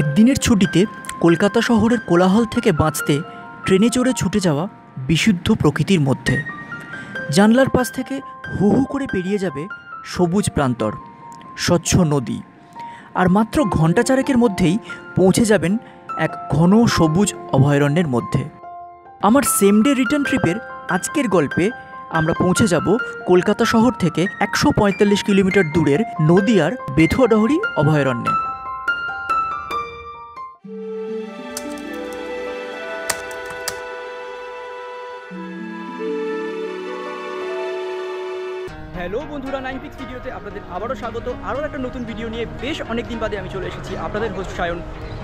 একদিনের ছুটিতে কলকাতা শহরের কোলাহল থেকে বাঁচতে ট্রেনে চড়ে ছুটে যাওয়া বিশুদ্ধ প্রকৃতির মধ্যে। জানলার পাশ থেকে হু হু করে পেরিয়ে যাবে সবুজ প্রান্তর, স্বচ্ছ নদী, আর মাত্র ঘণ্টা চারেকের মধ্যেই পৌঁছে যাবেন এক ঘন সবুজ অভয়ারণ্যের মধ্যে। আমার সেম ডে রিটার্ন ট্রিপের আজকের গল্পে আমরা পৌঁছে যাব কলকাতা শহর থেকে 145 কিলোমিটার দূরের নদিয়ার বেথুয়াডহরি অভয়ারণ্যে। হ্যালো বন্ধুরা, 9pix ভিডিওতে আপনাদের আবারও স্বাগত। আরও একটা নতুন ভিডিও নিয়ে বেশ অনেক দিন বাদে আমি চলে এসেছি, আপনাদের হোস্ট সায়ন।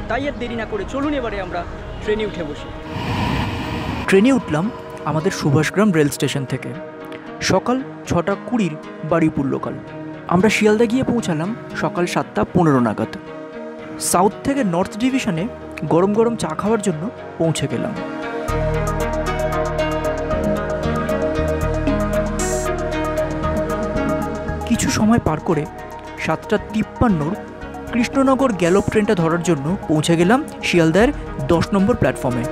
তাই আর দেরি না করে চলুন এবারে আমরা ট্রেনে উঠে বসি। ট্রেনে উঠলাম আমাদের সুভাষগ্রাম রেল স্টেশন থেকে। সকাল 6:20 বারুইপুর লোকাল। আমরা শিয়ালদা গিয়ে পৌঁছালাম সকাল 7:15 নাগাদ। সাউথ থেকে নর্থ ডিভিশনে গরম গরম চা খাওয়ার জন্য পৌঁছে গেলাম। কিছু সময় পার করে 7:53 কৃষ্ণনগর গ্যালপ ট্রেনটা ধরার জন্য পৌঁছে গেলাম শিয়ালদার 10 নম্বর প্ল্যাটফর্মে।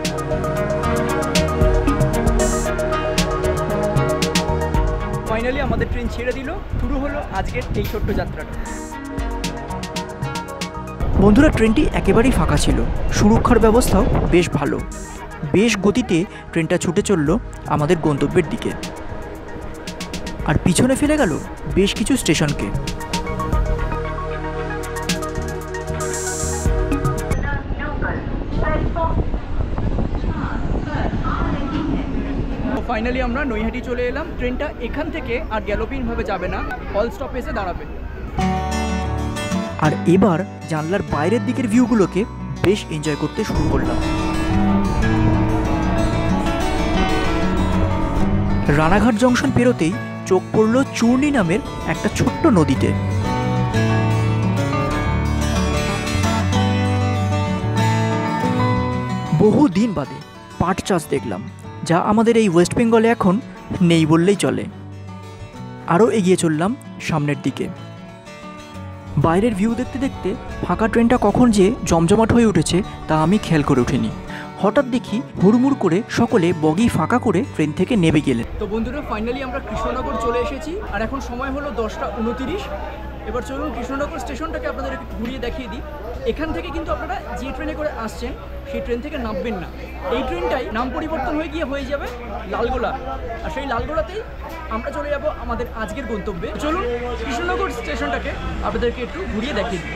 ফাইনালি আমাদের ট্রেন ছেড়ে দিল, শুরু হলো আজকের এই ছোট্ট যাত্রাটা। বন্ধুরা, ট্রেনটি একেবারেই ফাঁকা ছিল, সুরক্ষার ব্যবস্থাও বেশ ভালো। বেশ গতিতে ট্রেনটা ছুটে চলল আমাদের গন্তব্যের দিকে, আর পিছনে ফেলে গেল বেশ কিছু স্টেশনকে। ফাইনালি আমরা নৈহাটি চলে এলাম। ট্রেনটা এখান থেকে আর গ্যালোপিংভাবে যাবে না, অল স্টপ এসে দাঁড়াবে। আর এবার জানলার বাইরের দিকের ভিউগুলোকে বেশ এনজয় করতে শুরু করলাম। রানাঘাট জংশন পেরোতেই চোখ পড়ল চূর্ণী নামের একটা ছোট্ট নদীতে। বহু দিন বাদে পাট চাষ দেখলাম, যা আমাদের এই ওয়েস্ট বেঙ্গলে এখন নেই বললেই চলে। আরও এগিয়ে চললাম সামনের দিকে। বাইরের ভিউ দেখতে দেখতে ফাঁকা ট্রেনটা কখন যে জমজমাট হয়ে উঠেছে তা আমি খেয়াল করে উঠিনি। হঠাৎ দেখি হুড়মুড় করে সকলে বগি ফাঁকা করে ট্রেন থেকে নেমে গেলেন। তো বন্ধুরা, ফাইনালি আমরা কৃষ্ণনগর চলে এসেছি, আর এখন সময় হলো 10:29। এবার চলুন কৃষ্ণনগর স্টেশনটাকে আপনাদের একটু ঘুরিয়ে দেখিয়ে দিই। এখান থেকে কিন্তু আপনারা যে ট্রেনে করে আসছেন সেই ট্রেন থেকে নামবেন না। এই ট্রেনটাই নাম পরিবর্তন হয়ে গিয়ে হয়ে যাবে লালগোলা, আর সেই লালগোলাতেই আমরা চলে যাব আমাদের আজকের গন্তব্যে। চলুন কৃষ্ণনগর স্টেশনটাকে আপনাদেরকে একটু ঘুরিয়ে দেখিয়ে দিই।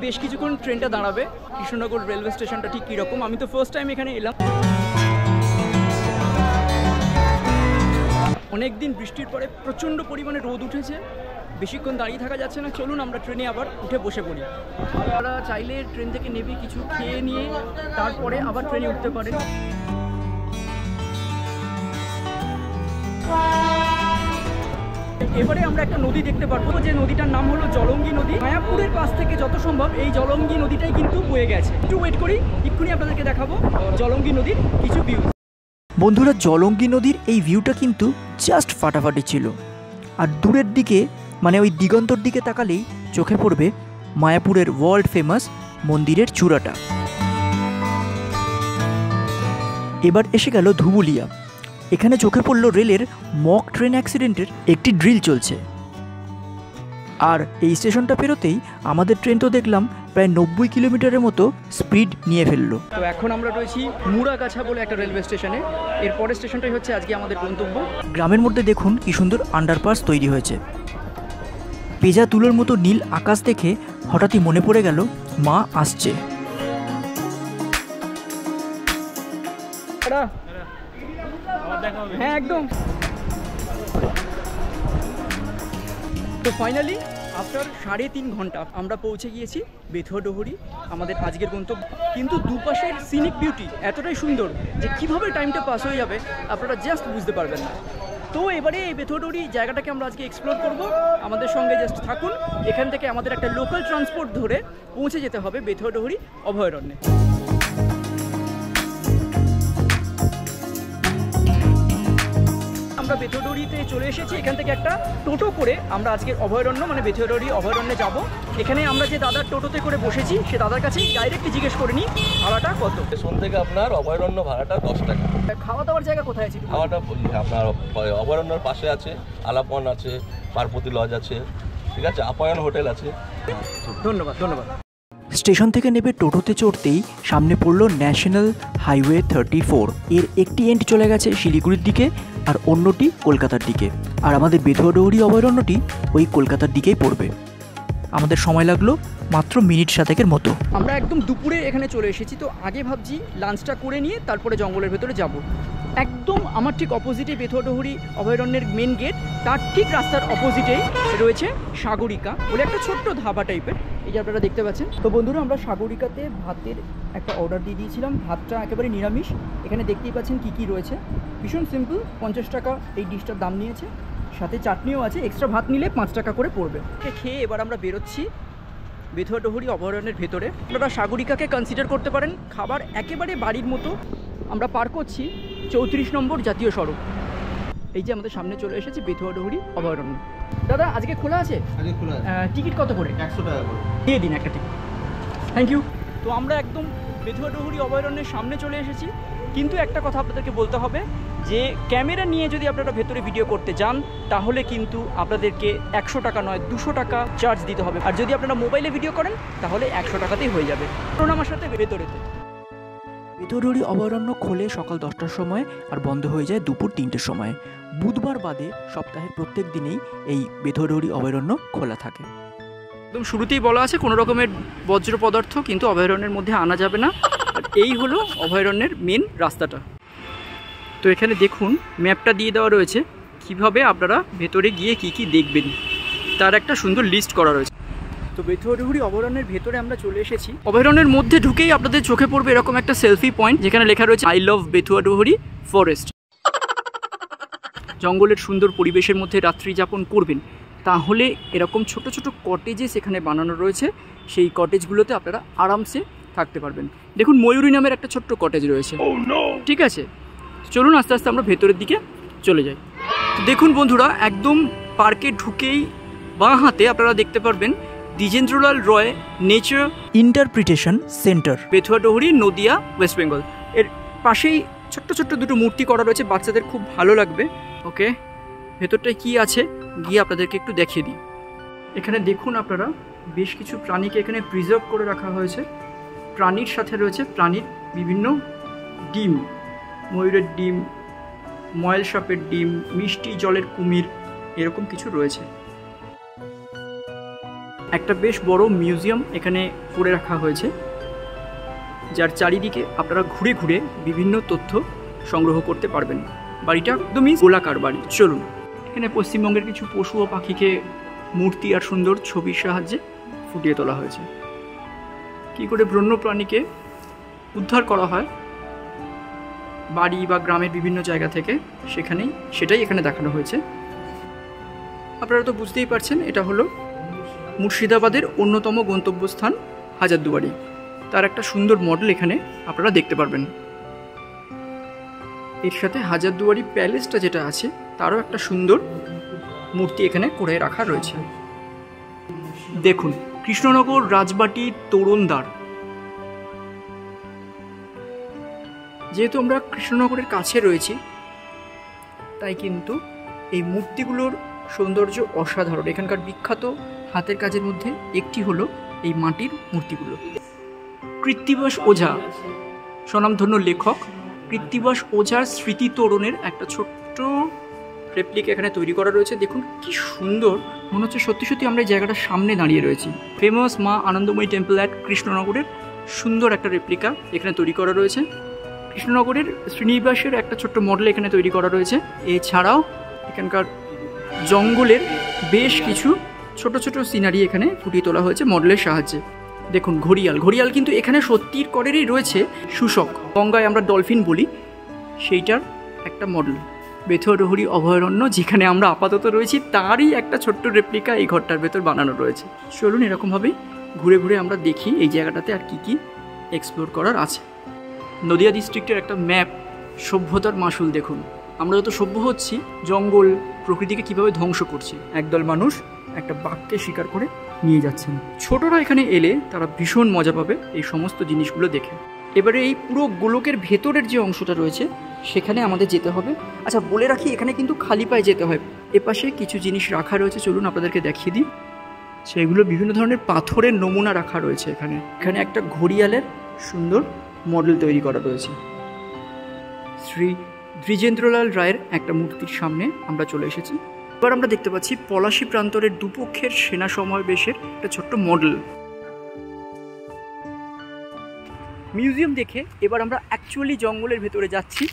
বেশ কিছুক্ষণ ট্রেনটা দাঁড়াবে। কৃষ্ণনগর রেলওয়ে স্টেশনটা ঠিক কীরকম, আমি তো ফার্স্ট টাইম এখানে এলাম। অনেক দিন বৃষ্টির পরে প্রচণ্ড পরিমাণে রোদ উঠেছে, বেশিক্ষণ দাঁড়িয়ে থাকা যাচ্ছে না। চলুন আমরা ট্রেনে আবার উঠে বসে পড়ি। আপনারা চাইলে ট্রেন থেকে নেমে কিছু খেয়ে নিয়ে তারপরে আবার ট্রেনে উঠতে পারেন। এবারে আমরা একটা নদী দেখতে পারবো, যে নদীটার নাম হলো জলঙ্গি নদী। মায়াপুরের পাশ থেকে যত সম্ভব এই জলঙ্গি নদীটাই কিন্তু বয়ে গেছে। একটু ওয়েট করি, এক্ষুনি আপনাদেরকে দেখাবো জলঙ্গি নদীর কিছু ভিউ। বন্ধুরা, জলঙ্গি নদীর এই ভিউটা কিন্তু জাস্ট ফাটাফাটি ছিল। আর দূরের দিকে মানে ওই দিগন্তর দিকে তাকালেই চোখে পড়বে মায়াপুরের ওয়ার্ল্ড ফেমাস মন্দিরের চূড়াটা। এবার এসে গেল ধুবুলিয়া। এখানে চোখে পড়ল রেলের মক ট্রেন অ্যাক্সিডেন্টের একটি ড্রিল চলছে। আর এই স্টেশনটা পেরোতেই আমাদের ট্রেন তো দেখলাম প্রায় 90 কিলোমিটারের মতো স্পিড নিয়ে ফেললো। তো এখন আমরা রয়েছি মুড়াগাছা বলে একটা রেলওয়ে স্টেশনে। এর পরের স্টেশনটাই হচ্ছে আজকে আমাদের গন্তব্য। গ্রামের মধ্যে দেখুন কি সুন্দর আন্ডারপাস তৈরি হয়েছে। পেজা তুলোর মতো নীল আকাশ দেখে হঠাৎই মনে পড়ে গেল মা আসছে। হ্যাঁ একদম। তো ফাইনালি আফটার 3.5 ঘন্টা আমরা পৌঁছে গিয়েছি বেথুয়াডহরি, আমাদের আজকের গন্তব্য। কিন্তু দুপাশের সিনিক বিউটি এতটাই সুন্দর যে কিভাবে টাইমটা পাস হয়ে যাবে আপনারা জাস্ট বুঝতে পারবেন না। তো এবারে এই বেথুয়াডহরি জায়গাটাকে আমরা আজকে এক্সপ্লোর করব। আমাদের সঙ্গে জাস্ট থাকুন। এখান থেকে আমাদের একটা লোকাল ট্রান্সপোর্ট ধরে পৌঁছে যেতে হবে বেথুয়াডহরি অভয়ারণ্যে। আমরা বেথুয়াডুহরিতে চলে এসেছি। এখান থেকে একটা টোটো করে আমরা আজকের অভয়ারণ্য মানে বেথুয়াডুহরি অভয়ারণ্যে যাব। এখানে আমরা যে দাদার টোটোতে করে বসেছি সে দাদার কাছে ডাইরেক্টলি জিজ্ঞেস করে নিই ভাড়াটা কত। স্টেশন থেকে আপনার অভয়ারণ্য ভাড়াটা 10 টাকা। খাওয়া দাওয়ার জায়গা কোথায় আছে? খাওয়াটা আপনার অভয়ারণ্যের পাশে আছে, আলাপন আছে, পার্বতী লজ আছে, ঠিক আছে, আপায়ন হোটেল আছে। ধন্যবাদ ধন্যবাদ। স্টেশন থেকে নেবে টোটোতে চড়তেই সামনে পড়ল ন্যাশনাল হাইওয়ে 34। এর একটি এন্ড চলে গেছে শিলিগুড়ির দিকে আর অন্যটি কলকাতার দিকে, আর আমাদের বেথুয়াডুহরি অভয়ারণ্যটি ওই কলকাতার দিকেই পড়বে। আমাদের সময় লাগলো মাত্র মিনিট 7 মতো। আমরা একদম দুপুরে এখানে চলে এসেছি, তো আগে ভাবছি লাঞ্চটা করে নিয়ে তারপরে জঙ্গলের ভেতরে যাব। একদম আমার ঠিক অপোজিটে বেথুয়াডুহরি অভয়ারণ্যের মেন গেট, তার ঠিক রাস্তার অপোজিটেই রয়েছে সাগরিকা বলে একটা ছোট্ট ধাবা টাইপের, এই যে আপনারা দেখতে পাচ্ছেন। তো বন্ধুরা আমরা সাগরিকাতে ভাতের একটা অর্ডার দিয়ে দিয়েছিলাম, ভাতটা একেবারে নিরামিষ। এখানে দেখতেই পাচ্ছেন কি কি রয়েছে, ভীষণ সিম্পল। 50 টাকা এই ডিশটার দাম নিয়েছে, সাথে চাটনিও আছে, এক্সট্রা ভাত নিলে 5 টাকা করে পড়বে। খেয়ে এবার আমরা বেরোচ্ছি বেথুয়াডুহরি অভয়ারণ্যের ভেতরে। আপনারা সাগরিকাকে কনসিডার করতে পারেন, খাবার একেবারে বাড়ির মতো। আমরা পার করছি 34 নম্বর জাতীয় সড়ক। এই যে আমাদের সামনে চলে এসেছে বেথুয়াডুহরি অভয়ারণ্য। দাদা আজকে খোলা আছে? আজকে খোলা আছে। টিকিট কত করে? 100 টাকা করে। দিয়ে দিন একটা টিকিট। Thank you. তো আমরা একদম বেথুয়াডুহরি অভয়ারণ্যের সামনে চলে এসেছি, কিন্তু একটা কথা আপনাদেরকে বলতে হবে যে ক্যামেরা নিয়ে যদি আপনারা ভেতরে ভিডিও করতে যান তাহলে কিন্তু আপনাদেরকে 100 টাকা নয় 200 টাকা চার্জ দিতে হবে, আর যদি আপনারা মোবাইলে ভিডিও করেন তাহলে 100 টাকাতেই হয়ে যাবে। কারণ আমার সাথে ভেতরেতে বেথুয়াডুহরি অভয়ারণ্য খোলে সকাল 10টার সময় আর বন্ধ হয়ে যায় দুপুর 3টের সময়। বুধবার বাদে সপ্তাহের প্রত্যেক দিনেই এই বেথুয়াডুহরি অভয়ারণ্য খোলা থাকে। একদম শুরুতেই বলা আছে কোনো রকমের বজ্র পদার্থ কিন্তু অভয়ারণ্যের মধ্যে আনা যাবে না। আর এই হলো অভয়ারণ্যের মেন রাস্তাটা। তো এখানে দেখুন ম্যাপটা দিয়ে দেওয়া রয়েছে কিভাবে আপনারা ভেতরে গিয়ে কি কি দেখবেন, তার একটা সুন্দর লিস্ট করা রয়েছে। তো বেথুয়াডুহরি অভয়ারণ্যের ভেতরে আমরা চলে এসেছি। অভয়ারণ্যের মধ্যে ঢুকেই আপনাদের চোখে পড়বে এরকম একটা সেলফি পয়েন্ট, যেখানে লেখা রয়েছে আই লাভ বেথুয়াডুহরি ফরেস্ট। জঙ্গলের সুন্দর পরিবেশের মধ্যে রাত্রি যাপন করবেন তাহলে এরকম ছোট ছোট কটেজেস এখানে বানানো রয়েছে, সেই কটেজগুলোতে আপনারা আরামসে থাকতে পারবেন। দেখুন ময়ূরী নামের একটা ছোট্ট কটেজ রয়েছে। ঠিক আছে, চলুন আস্তে আস্তে আমরা ভেতরের দিকে চলে যাই। তো দেখুন বন্ধুরা একদম পার্কে ঢুকেই বাঁ হাতে আপনারা দেখতে পারবেন Dwijendralal Roy nature interpretation centre, Bethuadahari Nadia West Bengal. এর পাশেই ছোট্ট ছোট্ট দুটো মূর্তি করা রয়েছে, বাচ্চাদের খুব ভালো লাগবে। ওকে, ভেতরটায় কি আছে গিয়ে আপনাদেরকে একটু দেখিয়ে দিই। এখানে দেখুন আপনারা বেশ কিছু প্রাণীকে এখানে প্রিজার্ভ করে রাখা হয়েছে। প্রাণীর সাথে রয়েছে প্রাণীর বিভিন্ন ডিম, ময়ূরের ডিম, ময়েল সাপের ডিম, মিষ্টি জলের কুমির, এরকম কিছু রয়েছে। একটা বেশ বড় মিউজিয়াম এখানে করে রাখা হয়েছে, যার চারিদিকে আপনারা ঘুরে ঘুরে বিভিন্ন তথ্য সংগ্রহ করতে পারবেন। বাড়িটা একদমই গোলাকার বাড়ি। চলুন, এখানে পশ্চিমবঙ্গের কিছু পশু ও পাখিকে মূর্তি আর সুন্দর ছবির সাহায্যে ফুটিয়ে তোলা হয়েছে। কী করে বন্য প্রাণীকে উদ্ধার করা হয় বাড়ি বা গ্রামের বিভিন্ন জায়গা থেকে, সেটাই এখানে দেখানো হয়েছে। আপনারা তো বুঝতেই পারছেন এটা হলো মুর্শিদাবাদের অন্যতম গন্তব্যস্থান হাজারদুয়ারি। তার একটা সুন্দর মডেল এখানে আপনারা দেখতে পারবেন। এর সাথে হাজারদুয়ারি প্যালেসটা যেটা আছে তারও একটা সুন্দর মূর্তি এখানে করে রাখা রয়েছে। দেখুন কৃষ্ণনগর রাজবাটি তোরণদ্বার। যেহেতু আমরা কৃষ্ণনগরের কাছে রয়েছি তাই কিন্তু এই মূর্তিগুলোর সৌন্দর্য অসাধারণ। এখানকার বিখ্যাত হাতের কাজের মধ্যে একটি হলো এই মাটির মূর্তিগুলো। কৃত্তিবাস ওঝা স্বনামধন্য লেখক কৃত্তিবাস ওঝার স্মৃতি তোরণের একটা ছোট্ট রেপ্লিকা এখানে তৈরি করা রয়েছে। দেখুন কি সুন্দর, মনে হচ্ছে সত্যি সত্যি আমরা এই জায়গাটার সামনে দাঁড়িয়ে রয়েছি। ফেমাস মা আনন্দময়ী টেম্পল অ্যাট কৃষ্ণনগরের সুন্দর একটা রেপ্লিকা এখানে তৈরি করা রয়েছে। কৃষ্ণনগরের শ্রীনিবাসের একটা ছোট্ট মডেল এখানে তৈরি করা রয়েছে। এছাড়াও এখানকার জঙ্গলের বেশ কিছু ছোট ছোট সিনারি এখানে ফুটিয়ে তোলা হয়েছে মডেলের সাহায্যে। দেখুন ঘড়িয়াল কিন্তু এখানে সত্যির করেরই রয়েছে শুশক, গঙ্গায় আমরা ডলফিন বলি, সেইটার একটা মডেল। বেথুয়াডুহরি অভয়ারণ্য যেখানে আমরা আপাতত রয়েছি তারই একটা ছোট্ট রেপ্লিকা এই ঘরটার ভেতর বানানো রয়েছে। চলুন এরকমভাবেই ঘুরে ঘুরে আমরা দেখি এই জায়গাটাতে আর কি কি এক্সপ্লোর করার আছে। নদিয়া ডিস্ট্রিক্টের একটা ম্যাপ, সভ্যতার মাসুল দেখুন। আমরা যত সভ্য হচ্ছি, জঙ্গল প্রকৃতিকে কিভাবে ধ্বংস করছি। একদল মানুষ একটা বাঘকে শিকার করে নিয়ে যাচ্ছেন। ছোটরা এখানে এলে তারা ভীষণ মজা পাবে এই সমস্ত জিনিসগুলো দেখে। এবারে এই পুরো গোলকের ভেতরের যে অংশটা রয়েছে সেখানে আমাদের যেতে হবে। আচ্ছা, বলে রাখি এখানে কিন্তু খালি পায়ে যেতে হয়। এপাশে কিছু জিনিস রাখা রয়েছে, চলুন আপনাদেরকে দেখিয়ে দিই। সেগুলো বিভিন্ন ধরনের পাথরের নমুনা রাখা রয়েছে এখানে। এখানে একটা ঘড়িয়ালের সুন্দর মডেল তৈরি করা রয়েছে। শ্রী দ্বিজেন্দ্রলাল রায়ের একটা মূর্তির সামনে আমরা চলে এসেছি। এবার আমরা দেখতে পাচ্ছি পলাশী প্রান্তরের দুপক্ষের সেনা সমাবেশের একটা ছোট্ট মডেল। মিউজিয়াম দেখে এবার আমরা অ্যাকচুয়ালি জঙ্গলের ভেতরে যাচ্ছি।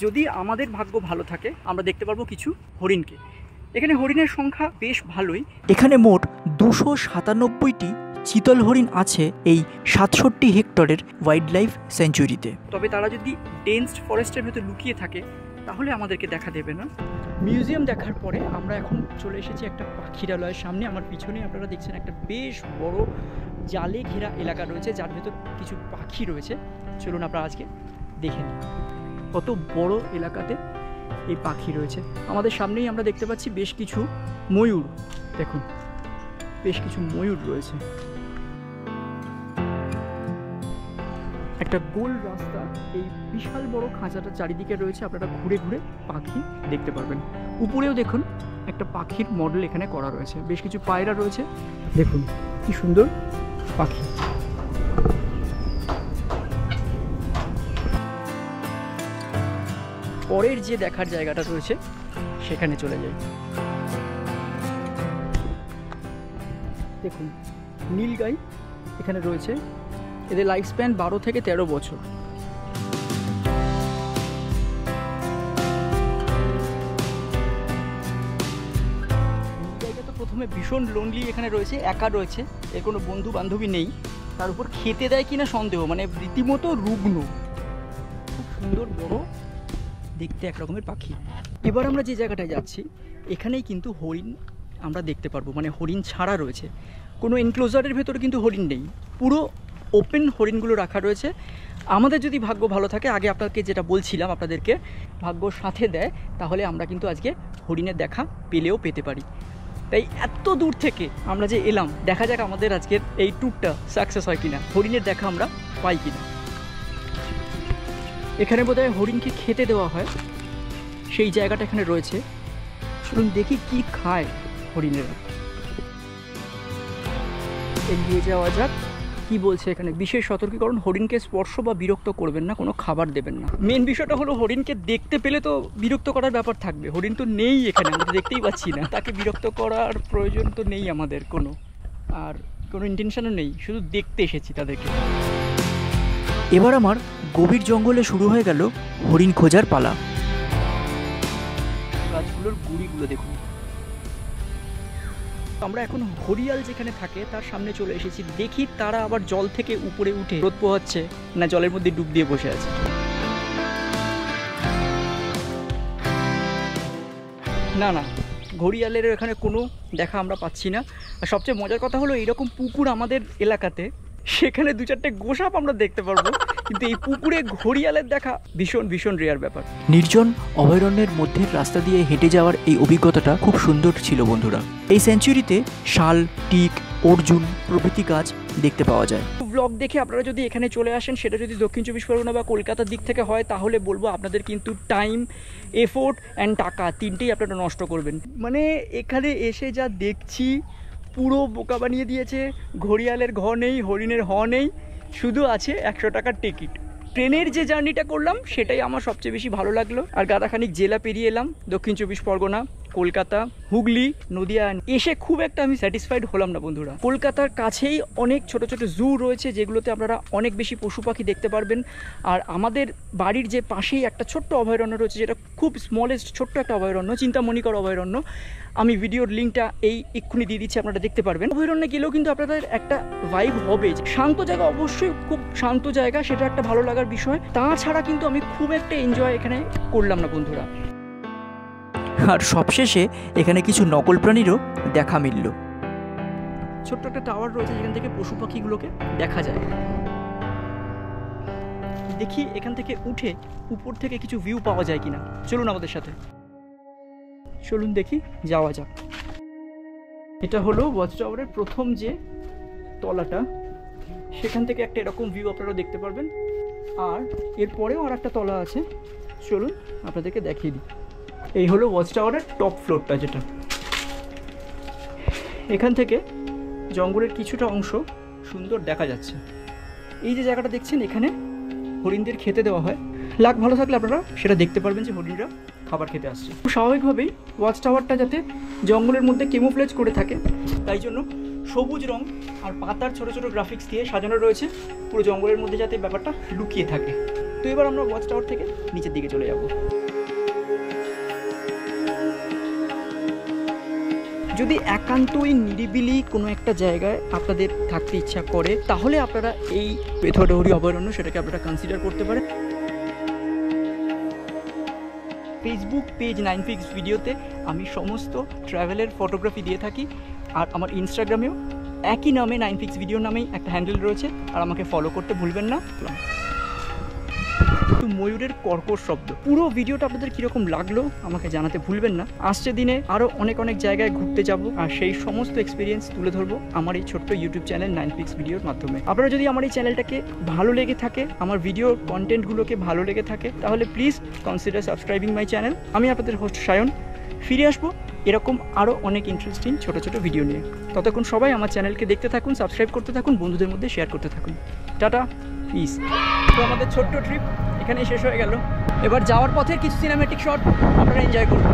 যদি আমাদের ভাগ্য ভালো থাকে আমরা দেখতে পারবো কিছু হরিণকে। এখানে হরিণের সংখ্যা বেশ ভালোই। এখানে মোট 297টি চিতল হরিণ আছে এই 67 হেক্টরের ওয়াইল্ড লাইফ সেঞ্চুরিতে। তবে তারা যদি ডেন্সড ফরেস্টের ভেতর লুকিয়ে থাকে তাহলে আমাদেরকে দেখা দেবে না। মিউজিয়াম দেখার পরে আমরা এখন চলে এসেছি একটা পাখিরালয়ের সামনে। আমার পিছনে আপনারা দেখছেন একটা বেশ বড় জালে ঘেরা এলাকা রয়েছে, যার ভেতর কিছু পাখি রয়েছে। চলুন আমরা আজকে দেখে নিই কত বড় এলাকাতে এই পাখি রয়েছে। আমাদের সামনেই আমরা দেখতে পাচ্ছি বেশ কিছু ময়ূর। দেখুন, বেশ কিছু ময়ূর রয়েছে। একটা গোল রাস্তা এই বিশাল বড় খাঁচাটার চারিদিকে রয়েছে। আপনারা ঘুরে ঘুরে পাখি দেখতে পারবেন। উপরেও দেখুন একটা পাখির মডেল এখানে করা রয়েছে। বেশ কিছু পায়রা রয়েছে। দেখুন কি সুন্দর পাখি। পরের যে দেখার জায়গাটা রয়েছে সেখানে চলে যাই। দেখুন নীলগাই এখানে রয়েছে। এদের লাইফ স্প্যান 12 থেকে 13 বছর। নীলগাইটা তো প্রথমে ভীষণ লোনলি এখানে রয়েছে, একা রয়েছে, এর কোনো বন্ধু বান্ধবী নেই। তার উপর খেতে দেয় কিনা সন্দেহ, মানে রীতিমতো রুগ্ন। খুব সুন্দর বড় দেখতে একরকমের পাখি। এবার আমরা যে জায়গাটায় যাচ্ছি এখানেই কিন্তু হরিণ আমরা দেখতে পারবো, মানে হরিণ ছাড়া রয়েছে। কোনো এনক্লোজারের ভেতরে কিন্তু হরিণ নেই, পুরো ওপেন হরিণগুলো রাখা রয়েছে। আমাদের যদি ভাগ্য ভালো থাকে, আগে আপনাকে যেটা বলছিলাম আপনাদেরকে, ভাগ্য সাথে দেয়, তাহলে আমরা কিন্তু আজকে হরিণের দেখা পেলেও পেতে পারি। তাই এত দূর থেকে আমরা যে এলাম, দেখা যাক আমাদের আজকের এই ট্যুরটা সাকসেস হয় কিনা, হরিণের দেখা আমরা পাই কিনা। এখানে বোধহয় হরিণকে খেতে দেওয়া হয়, সেই জায়গাটা এখানে রয়েছে। চলুন দেখি কি খায় হরিণেরা। এগিয়ে যাওয়া যাক। কি বলছে এখানে, বিশেষ সতর্কীকরণ, হরিণকে স্পর্শ বা বিরক্ত করবেন না, কোনো খাবার দেবেন না। মেন বিষয়টা হলো হরিণকে দেখতে পেলে তো বিরক্ত করার ব্যাপার থাকবে। হরিণ তো নেই এখানে, আমরা দেখতেই পাচ্ছি না। তাকে বিরক্ত করার প্রয়োজন তো নেই আমাদের কোনো, আর কোনো ইন্টেনশনও নেই, শুধু দেখতে এসেছি তাদেরকে। এবার আমার গভীর জঙ্গলে শুরু হয়ে গেল হরিণ খোঁজার পালা। গাছগুলোর গুঁড়িগুলো দেখুন। আমরা এখন হরিয়াল যেখানে থাকে তার সামনে চলে এসেছি। দেখি তারা আবার জল থেকে উপরে উঠে রোদ পোহাচ্ছে না জলের মধ্যে ডুব দিয়ে বসে আছে। না না, ঘড়িয়ালের এখানে কোনো দেখা আমরা পাচ্ছি না। আর সবচেয়ে মজার কথা হলো, এইরকম পুকুর আমাদের এলাকাতে, সেখানে 2-4টে গোসাপ আমরা দেখতে পারবো, কিন্তু এই পুকুরে ঘড়িয়ালের দেখা ভীষণ ভীষণ রেয়ার ব্যাপার। নির্জন অভয়ারণ্যের মধ্যে রাস্তা দিয়ে হেঁটে যাওয়ার এই অভিজ্ঞতাটা খুব সুন্দর ছিল বন্ধুরা। এই সেঞ্চুরিতে শাল, টিক, অর্জুন প্রভৃতি গাছ দেখতে পাওয়া যায়। ব্লগ দেখে আপনারা যদি এখানে চলে আসেন, সেটা যদি দক্ষিণ চব্বিশ পরগনা বা কলকাতার দিক থেকে হয়, তাহলে বলবো আপনাদের কিন্তু টাইম, এফোর্ট অ্যান্ড টাকা তিনটেই আপনারা নষ্ট করবেন। মানে এখানে এসে যা দেখছি, পুরো বোকা বানিয়ে দিয়েছে। ঘড়িয়ালের ঘ নেই, হরিণের হ নেই, শুধু আছে 100 টাকার টিকিট। ট্রেনের যে জার্নিটা করলাম সেটাই আমার সবচেয়ে বেশি ভালো লাগলো। আর গাদাখানিক জেলা পেরিয়ে এলাম, দক্ষিণ চব্বিশ পরগনা, কলকাতা, হুগলি, নদিয়া। এসে খুব একটা আমি স্যাটিসফাইড হলাম না বন্ধুরা। কলকাতার কাছেই অনেক ছোট ছোট জু রয়েছে, যেগুলোতে আপনারা অনেক বেশি পশু পাখি দেখতে পারবেন। আর আমাদের বাড়ির যে পাশেই একটা ছোট্ট অভয়ারণ্য রয়েছে, যেটা খুব স্মলেস্ট ছোট্ট একটা অভয়ারণ্য, চিন্তামণিকর অভয়ারণ্য। আমি ভিডিওর লিঙ্কটা এক্ষুনি দিয়ে দিচ্ছি, আপনারা দেখতে পারবেন। অভয়ারণ্যে গেলেও কিন্তু আপনাদের একটা ভাইব হবে। শান্ত জায়গা, অবশ্যই খুব শান্ত জায়গা, সেটা একটা ভালো লাগার বিষয়। তাছাড়া কিন্তু আমি খুব একটা এনজয় এখানে করলাম না বন্ধুরা। আর সবশেষে এখানে কিছু নকল প্রাণীরও দেখা মিলল। ছোট্ট একটা টাওয়ার রয়েছে যেখান থেকে পশু পাখিগুলোকে দেখা যায়। দেখি এখান থেকে উঠে উপর থেকে কিছু ভিউ পাওয়া যায় কিনা। চলুন আমাদের সাথে, চলুন দেখি, যাওয়া যাক। এটা হলো ওয়াচ টাওয়ারের প্রথম যে তলাটা, সেখান থেকে একটা এরকম ভিউ আপনারা দেখতে পারবেন। আর এরপরেও আর একটা তলা আছে, চলুন আপনাদেরকে দেখিয়ে দিই। এই হলো ওয়াচ টাওয়ারের টপ ফ্লোরটা, যেটা এখান থেকে জঙ্গলের কিছুটা অংশ সুন্দর দেখা যাচ্ছে। এই যে জায়গাটা দেখছেন, এখানে হরিণদের খেতে দেওয়া হয়। লাক ভালো থাকলে আপনারা সেটা দেখতে পারবেন যে হরিণরা খাবার খেতে আসছে। স্বাভাবিকভাবেই ওয়াচ টাওয়ারটা যাতে জঙ্গলের মধ্যে কেমোফ্লেজ করে থাকে, তাই জন্য সবুজ রং আর পাতার ছোট ছোট গ্রাফিক্স দিয়ে সাজানো রয়েছে পুরো জঙ্গলের মধ্যে, যাতে ব্যাপারটা লুকিয়ে থাকে। তো এবার আমরা ওয়াচ টাওয়ার থেকে নিচের দিকে চলে যাব। যদি একান্তই নিরিবিলি কোনো একটা জায়গায় আপনাদের থাকতে ইচ্ছা করে, তাহলে আপনারা এই বেথুয়া অভয়ারণ্য সেটাকে আপনারা কনসিডার করতে পারেন। ফেসবুক পেজ 9fix ভিডিওতে আমি সমস্ত ট্রাভেলের ফটোগ্রাফি দিয়ে থাকি, আর আমার ইনস্টাগ্রামেও একই নামে 9fix ভিডিও নামেই একটা হ্যান্ডেল রয়েছে, আর আমাকে ফলো করতে ভুলবেন না। ময়ূরের কর্কশ শব্দ। পুরো ভিডিওটা আপনাদের কীরকম লাগলো আমাকে জানাতে ভুলবেন না। আসছে দিনে আরও অনেক অনেক জায়গায় ঘুরতে যাব, আর সেই সমস্ত এক্সপিরিয়েন্স তুলে ধরবো আমার এই ছোট্ট ইউটিউব চ্যানেল 9fix ভিডিওর মাধ্যমে। আপনারা যদি আমার এই চ্যানেলটাকে ভালো লেগে থাকে, আমার ভিডিও কন্টেন্টগুলোকে ভালো লেগে থাকে, তাহলে please consider subscribing my channel. আমি আপনাদের হোস্ট সায়ন, ফিরে আসবো এরকম আরও অনেক ইন্টারেস্টিং ছোটো ছোটো ভিডিও নিয়ে। ততক্ষণ সবাই আমার চ্যানেলকে দেখতে থাকুন, সাবস্ক্রাইব করতে থাকুন, বন্ধুদের মধ্যে শেয়ার করতে থাকুন। Tata, piece. তো আমাদের ছোট্ট ট্রিপ এখানেই শেষ হয়ে গেল। এবার যাওয়ার পথে কিছু সিনেম্যাটিক শট আপনারা এনজয় করুন।